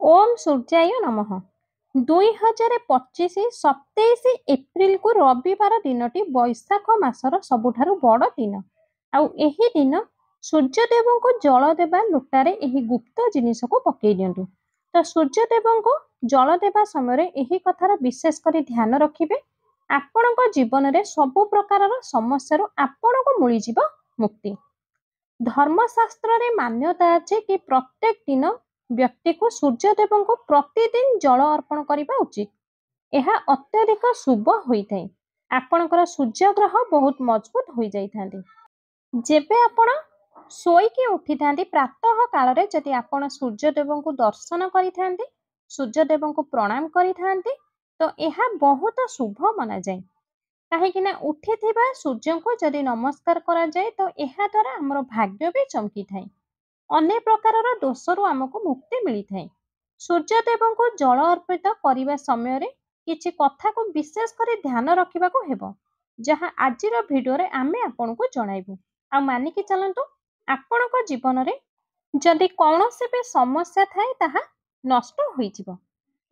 ओम सूर्याय नमः 2025 27 एप्रिल को रविवार दिनटी बैशाख मासर सबुठारु बड़ दिन। आउ एही दिन सूर्यदेव को जल देवा लोटारे एही गुप्त जिनिस को पकई दियंतु। तो सूर्यदेव को जल देवा समय एही कथार विशेष करी ध्यान रखिबे। आपणक जीवन में सबु प्रकार समस्या आपण को मिल जिवो मुक्ति। धर्मशास्त्र रे मान्यता अछि कि प्रत्येक दिन व्यक्ति को सूर्यदेव को प्रतिदिन जल अर्पण करने उचित। यह अत्यधिक शुभ होता है। आपणकर सूर्य ग्रह बहुत मजबूत हो जाइथांती। जेबे आपण शोइकी उठिथांती प्रातः काल रे जदि आपण सूर्यदेव को दर्शन करिथांती, सूर्यदेव को प्रणाम करिथांती, तो यह बहुत शुभ माना जाए। कहीं उठी सूर्य को जदि नमस्कार करा जाए तो यह द्वारा आमर भाग्य भी चमकी थाए। अनेक प्रकार दोषरु आमको मुक्ति मिली थाए। सूर्यदेव को जल अर्पित करने समय किछि कथा को विशेष कर ध्यान रखा हेबो, जहाँ आजिर भिडियो रे आमे आपन को जणाइबु। आ मानिकी चलंतु आपन जीवन में जदि कौनसी भी समस्या थाए ताहा नष्ट होई जिवो।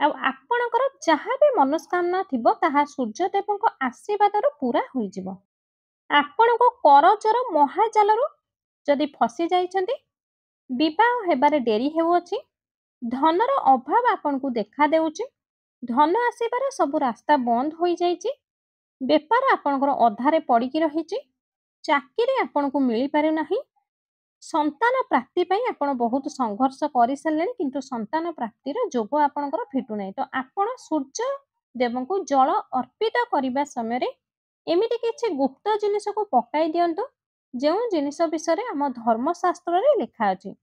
आपणकर जहाँ भी मनोस्कामना थिबो ताहा सूर्यदेव आशीर्वाद पूरा होई जिवो। आपण को करजर महाजाल जदि फसी जाइछंती, विवाह हेबारे डेरी हेउछि, धनर अभाव आपण को देखा देउछि, धन आसीबार सब रास्ता बंद होई जाइछि, बेपार आपणकर अधारे पड़िकी रहिछि, चाकरी आपण को मिली पारे नाही, संतान प्राप्ति पई आपण बहुत संघर्ष करि सारलेनी किंतु संतान प्राप्तिर जोग आपणकर फिटु नाही। तो आपण सूर्य देव को जल अर्पित करने समय एमिति किछि गुप्त जिनिस को पकाई दियंतु जो जिनिस विषय आम धर्मशास्त्र रे लिखा अछि।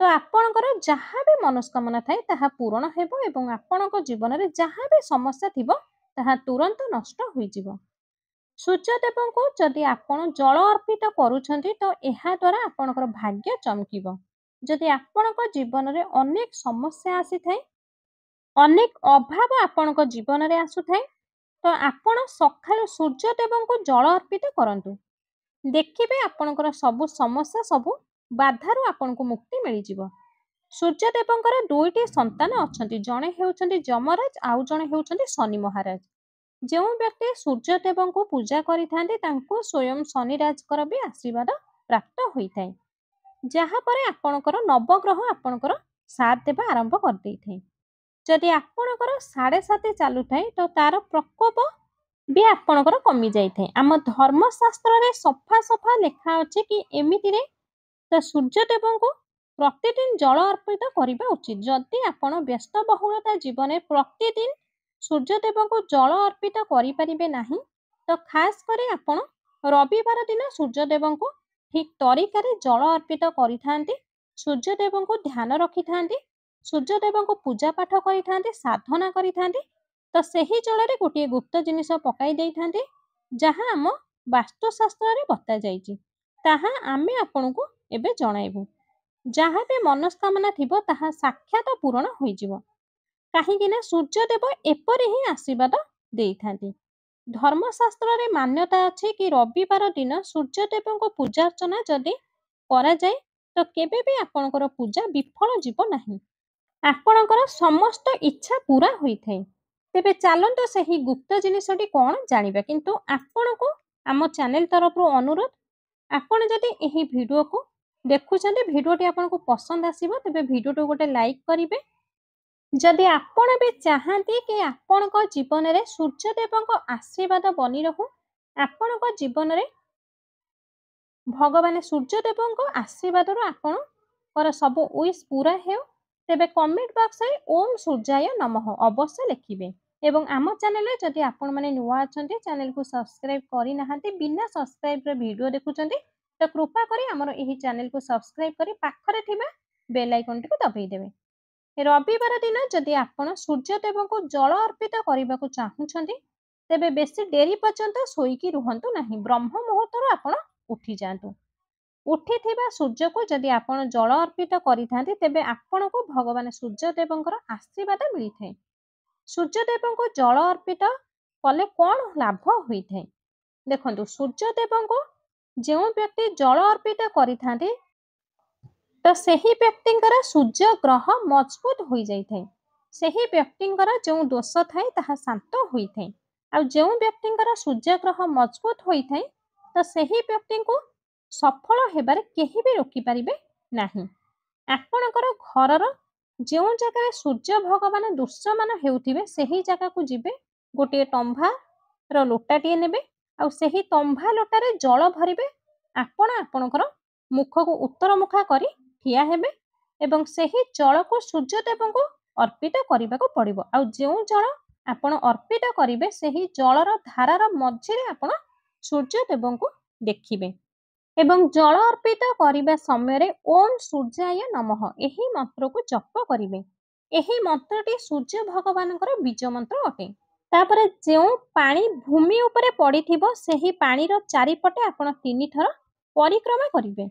तो आपणकर जहाँ भी मनोस्कामना थाए ताहा पूर्ण हेबो एवं आपणक जीवन में जहाँ भी समस्या थिबो ताहा तुरंत नष्ट होई जिवो। सूर्यदेव को जदि आपण जल अर्पित करूछंती तो यह द्वारा आपणकर भाग्य चमकीबो। जदि आपणक जीवन में अनेक समस्या आसी थाए, अनेक अभाव आपणक जीवन में आसु थाए, तो आपण सकाळ सूर्यदेव को जल अर्पित करंतु। देखिबे आपणकर सबु समस्या सबु बाधारु आपण को मुक्ति मिल जिवो। सूर्यदेवंकर दुईटी संतान अछंती, जणे हेउछंती यमराज आउ जणे हेउछंती शनि महाराज। जो व्यक्ति सूर्यदेव को पूजा करिथांती तांको स्वयं शनिराजकर भी आशीर्वाद प्राप्त होइथाय, जहाँ पर आपणकर नवग्रह आपणकर साथ देवा आरंभ कर देइथाय। जदि आपणकर 7.5 चालू थाए तो तार प्रकोप भी आपणकर कमी जाइथाय। आम धर्मशास्त्र रे सफा सफा लिखा अछि कि एमिति रे तो सूर्यदेव को प्रतिदिन जल अर्पित करने उचित। जदि आपण व्यस्त बहुलता जीवन प्रतिदिन सूर्यदेव को जल अर्पित करि परिबे नाही तो खास करे आपण रविवार दिन सूर्यदेव को ठीक तरीका रे जल अर्पित करिथांती, सूर्यदेव को ध्यान रखिथांती, सूर्यदेव को पूजा पाठ करिथांती, साधना करिथांती, तो सही जल रे गोटे गुप्त जिनिस पकाई देइथांती जहाँ आम वास्तुशास्त्र रे बता जाइछि। ताहा आमे आपण को एबे जणाइबु। जहाँ भी मनोस्कामना थिबो ताहा साक्षात पूर्ण होई जिवो। काहींकिना सूर्यदेव एपरि ही आशीर्वाद देइथांती। धर्मशास्त्र रे मान्यता अछि कि रविवार दिन सूर्यदेव को पूजा अर्चना जदि करा जाए तो केबे भी आपणकर पूजा विफल जीव नाही। आपणकर समस्त इच्छा पूरा होइथाय। तेबे चलंतु सही गुप्त जिनिसटी कोन जानिबा, किंतु आपण को आम चैनल तरफ अनुरोध, आपण जदि एही वीडियो को देखुछंती वीडियोटी आपन को पसंद आसीबो तेबे वीडियो तो गोटे लाइक करिवे। जदि आपण भी चाहती कि आपण को जीवन में सूर्यदेव को आशीर्वाद बनी रहू, आपण को जीवन में भगवान सूर्यदेव को आशीर्वाद आपण पर सब विश पूरा हेउ, तेबे कमेंट बॉक्स रे ओम सूर्याय नमः अवश्य लिखिबे। एवं आम चैनल रे जदि आपण माने नुआ अछंती चैनल को सब्सक्राइब करि नाहंती, बिना सब्सक्राइब रे वीडियो देखुछंती तो कृपा करी हमर एही चैनल को सब्सक्राइब करी पाखरे थिबा बेल आइकन टी को दबाई देबे। रविवार दिन जदि आपण सूर्यदेव को जल अर्पित करने को चाहूछंती तेबे बेसी डेरी पर्यंत सोईकी रुहंतु नाही, ब्रह्म मुहूर्त आपण उठी जातु। उठी थिबा सूर्य को जदि आपण जल अर्पित करिथांती तेबे आपण को भगवान सूर्यदेवंकर आशीर्वाद मिलिथाय। सूर्यदेव को जल अर्पित कले कौन लाभ होइथाय देखंतु। सूर्यदेव को जो व्यक्ति जल अर्पित करिथांती ତ ସେହି ବ୍ୟକ୍ତିଙ୍କର ସୂର୍ଯ୍ୟ ଗ୍ରହ ମଜବୁତ ହୋଇଯାଇଥାଏ। ସେହି ବ୍ୟକ୍ତିଙ୍କର ଯେଉଁ ଦୋଷ ଥାଏ ତାହା ଶାନ୍ତ ହୋଇଥାଏ। ଆଉ ଯେଉଁ ବ୍ୟକ୍ତିଙ୍କର ସୂର୍ଯ୍ୟ ଗ୍ରହ ମଜବୁତ ହୋଇଥାଏ ତ ସେହି ବ୍ୟକ୍ତିଙ୍କୁ ସଫଳ ହେବାରେ କେହି ବି ରୋକିପାରିବେ ନାହିଁ। ଆପଣଙ୍କର ଘରର ଯେଉଁ ଜାଗାରେ ସୂର୍ଯ୍ୟ ଭଗବାନ ଦୃଶ୍ୟମାନ ହେଉଥିବେ ସେହି ଜାଗାକୁ ଯିବେ, ଗୋଟିଏ ତମ୍ଭାର ଲୋଟାଟିଏ ନେବେ, ଆଉ ସେହି ତମ୍ଭା ଲୋଟାରେ ଜଳ ଭରିବେ। ଆପଣ ଆପଣଙ୍କର ମୁଖକୁ ଉତ୍ତରମୁଖା କରି ଠିଆ ହେବେ ଏବଂ ସେହି ଜଳକୁ ସୂର୍ଯ୍ୟଦେବଙ୍କୁ ଅର୍ପିତ କରିବାକୁ ପଡ଼ିବ। ଆଉ ଯେଉଁ ଜଳ ଆପଣ ଅର୍ପିତ କରିବେ ସେହି ଜଳର ଧାରାର ମଝିରେ ଆପଣ ସୂର୍ଯ୍ୟଦେବଙ୍କୁ ଦେଖିବେ ଏବଂ ଜଳ ଅର୍ପିତ କରିବା ସମୟରେ ଓମ୍ ସୂର୍ଯ୍ୟାୟ ନମଃ ଏହି ମନ୍ତ୍ରକୁ ଜପ କରିବେ। ଏହି ମନ୍ତ୍ରଟି ସୂର୍ଯ୍ୟ ଭଗବାନଙ୍କର ବୀଜ ମନ୍ତ୍ର ଅଟେ। ତାପରେ ଯେଉଁ ପାଣି ଭୂମି ଉପରେ ପଡ଼ିଥିବ ସେହି ପାଣିର ଚାରିପଟେ ଆପଣ 3 ଥର ପରିକ୍ରମା କରିବେ।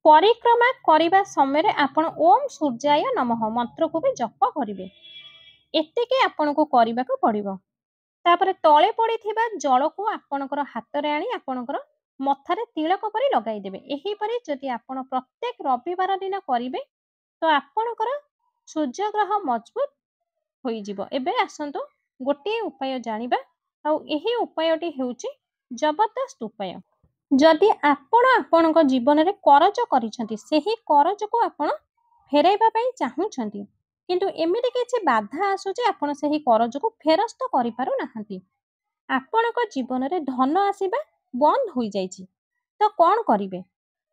ପରିକ୍ରମା କରିବା ସମୟରେ ଆପଣ ଓମ୍ ସୂର୍ଯ୍ୟାୟ ନମଃ ମନ୍ତ୍ରକୁ ବି ଜପ କରିବେ। ଏତିକି ଆପଣଙ୍କୁ କରିବାକୁ ପଡ଼ିବ। ତାପରେ ତଳେ ପଡ଼ିଥିବା ଜଳକୁ ଆପଣଙ୍କର ହାତରେ ଆଣି ଆପଣଙ୍କର ମଥାରେ ତିଳକ ପରି ଲଗାଇଦେବେ। ଏହିପରି ଯଦି ଆପଣ ପ୍ରତ୍ୟେକ ରବିବାର ଦିନ କରିବେ ତ ଆପଣଙ୍କର ସୂର୍ଯ୍ୟଗ୍ରହ ମଜବୁତ ହୋଇଯିବ। ଏବେ ଆସନ୍ତୁ ଗୋଟିଏ ଉପାୟ ଜାଣିବା, ଆଉ ଏହି ଉପାୟଟି ହେଉଛି ଜବରଦସ୍ତ ଉପାୟ। ଯଦି ଆପଣ ଆପଣଙ୍କ ଜୀବନରେ କରଜ କରିଛନ୍ତି, ସେହି କରଜକୁ ଆପଣ ଫେରାଇବା ପାଇଁ ଚାହୁଁଛନ୍ତି, କିନ୍ତୁ ଏମିତି କିଛି ବାଧା ଆସୁଛି ଆପଣ ସେହି କରଜକୁ ଫେରସ୍ତ କରିପାରୁନାହାନ୍ତି, ଆପଣଙ୍କ ଜୀବନରେ ଧନ ଆସିବା ବନ୍ଦ ହୋଇଯାଇଛି, ତ କ'ଣ କରିବେ?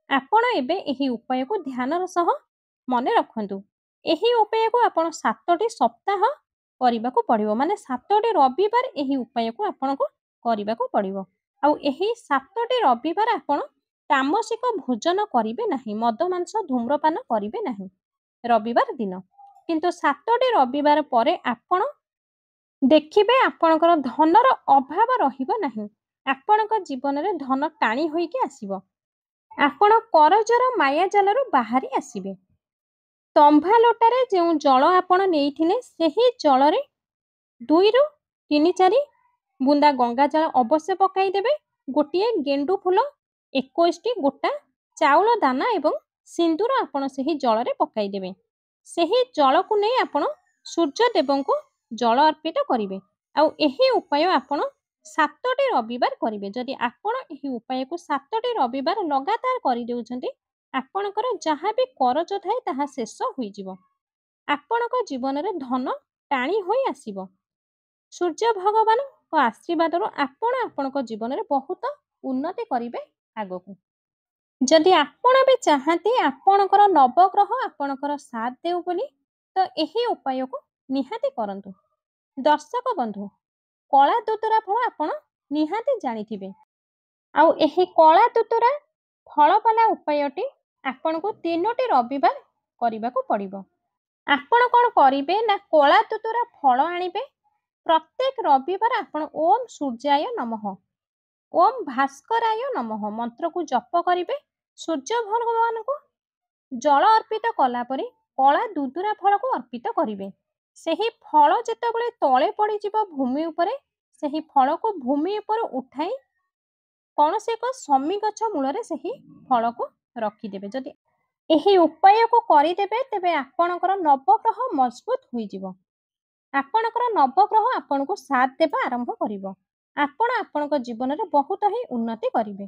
ଆପଣ ଏବେ ଏହି ଉପାୟକୁ ଧ୍ୟାନର ସହ ମନେ ରଖନ୍ତୁ। ଏହି ଉପାୟକୁ ଆପଣ 7ଟି ସପ୍ତାହ କରିବାକୁ ପଡ଼ିବ, ମାନେ 7ଟି ରବିବାର ଏହି ଉପାୟକୁ ଆପଣଙ୍କୁ କରିବାକୁ ପଡ଼ିବ। ଆଉ ଏହି 7ଟି ରବିବାର ଆପଣ ତାମସିକ ଭୋଜନ କରିବେ ନାହିଁ, ମଦ ମାଂସ ଧୂମ୍ରପାନ କରିବେ ନାହିଁ ରବିବାର ଦିନ। କିନ୍ତୁ 7ଟି ରବିବାର ପରେ ଆପଣ ଦେଖିବେ ଆପଣଙ୍କର ଧନର ଅଭାବ ରହିବ ନାହିଁ। ଆପଣଙ୍କ ଜୀବନରେ ଧନ ଟାଣି ହୋଇକି ଆସିବ। ଆପଣ କରଜର ମାୟାଜାଲରୁ ବାହାରି ଆସିବେ। ତମ୍ଭା ଲୋଟାରେ ଯେଉଁ ଜଳ ଆପଣ ନେଇଥିଲେ ସେହି ଜଳରେ 2ରୁ 3-4 ବୁନ୍ଦା ଗଙ୍ଗା ଜଳ ଅବଶ୍ୟ ପକାଇଦେବେ। ଗୋଟିଏ ଗେଣ୍ଡୁ ଫୁଲ 21ଟି ଗୋଟା ଚାଉଳ ଦାନା ଏବଂ ସିନ୍ଦୁର ଆପଣ ସେହି ଜଳରେ ପକାଇଦେବେ। ସେହି ଜଳକୁ ନେଇ ଆପଣ ସୂର୍ଯ୍ୟଦେବଙ୍କୁ ଜଳ ଅର୍ପିତ କରିବେ। ଆଉ ଏହି ଉପାୟ ଆପଣ 7ଟି ରବିବାର କରିବେ। ଯଦି ଆପଣ ଏହି ଉପାୟକୁ 7ଟି ରବିବାର ଲଗାତାର କରିଦେଉଛନ୍ତି, ଆପଣଙ୍କର ଯାହା ବି କରଜ ଥାଏ ତାହା ଶେଷ ହୋଇଯିବ। ଆପଣଙ୍କ ଜୀବନରେ ଧନ ଟାଣି ହୋଇ ଆସିବ। ସୂର୍ଯ୍ୟ ଭଗବାନଙ୍କ ଆଶୀର୍ବାଦରୁ ଆପଣ ଆପଣଙ୍କ ଜୀବନରେ ବହୁତ ଉନ୍ନତି କରିବେ ଆଗକୁ। ଯଦି ଆପଣ ବି ଚାହାନ୍ତି ଆପଣଙ୍କର ନବଗ୍ରହ ଆପଣଙ୍କର ସାଥ ଦେଉ ବୋଲି, ତ ଏହି ଉପାୟକୁ ନିହାତି କରନ୍ତୁ। ଦର୍ଶକ ବନ୍ଧୁ, କଳା ତୁତୁରା ଫଳ ଆପଣ ନିହାତି ଜାଣିଥିବେ। ଆଉ ଏହି କଳା ତୁତୁରା ଫଳପାଲା ଉପାୟଟି ଆପଣଙ୍କୁ 3ଟି ରବିବାର କରିବାକୁ ପଡ଼ିବ। ଆପଣ କ'ଣ କରିବେ ନା କଳା ତୁତୁରା ଫଳ ଆଣିବେ। ପ୍ରତ୍ୟେକ ରବିବାର ଆପଣ ଓମ୍ ସୂର୍ଯ୍ୟାୟ ନମଃ, ଓମ୍ ଭାସ୍କରାୟ ନମଃ ମନ୍ତ୍ରକୁ ଜପ କରିବେ। ସୂର୍ଯ୍ୟ ଭଗବାନଙ୍କୁ ଜଳ ଅର୍ପିତ କଲା ପରେ କଳା ଦୁଦୁରା ଫଳକୁ ଅର୍ପିତ କରିବେ। ସେହି ଫଳ ଯେତେବେଳେ ତଳେ ପଡ଼ିଯିବ ଭୂମି ଉପରେ, ସେହି ଫଳକୁ ଭୂମି ଉପରୁ ଉଠାଇ କୌଣସି ଏକ ଶମୀ ଗଛ ମୂଳରେ ସେହି ଫଳକୁ ରଖିଦେବେ। ଯଦି ଏହି ଉପାୟକୁ କରିଦେବେ ତେବେ ଆପଣଙ୍କର ନବଗ୍ରହ ମଜବୁତ ହୋଇଯିବ। ଆପଣଙ୍କର ନବଗ୍ରହ ଆପଣଙ୍କୁ ସାଥ ଦେବା ଆରମ୍ଭ କରିବ। ଆପଣ ଆପଣଙ୍କ ଜୀବନରେ ବହୁତ ହିଁ ଉନ୍ନତି କରିବେ।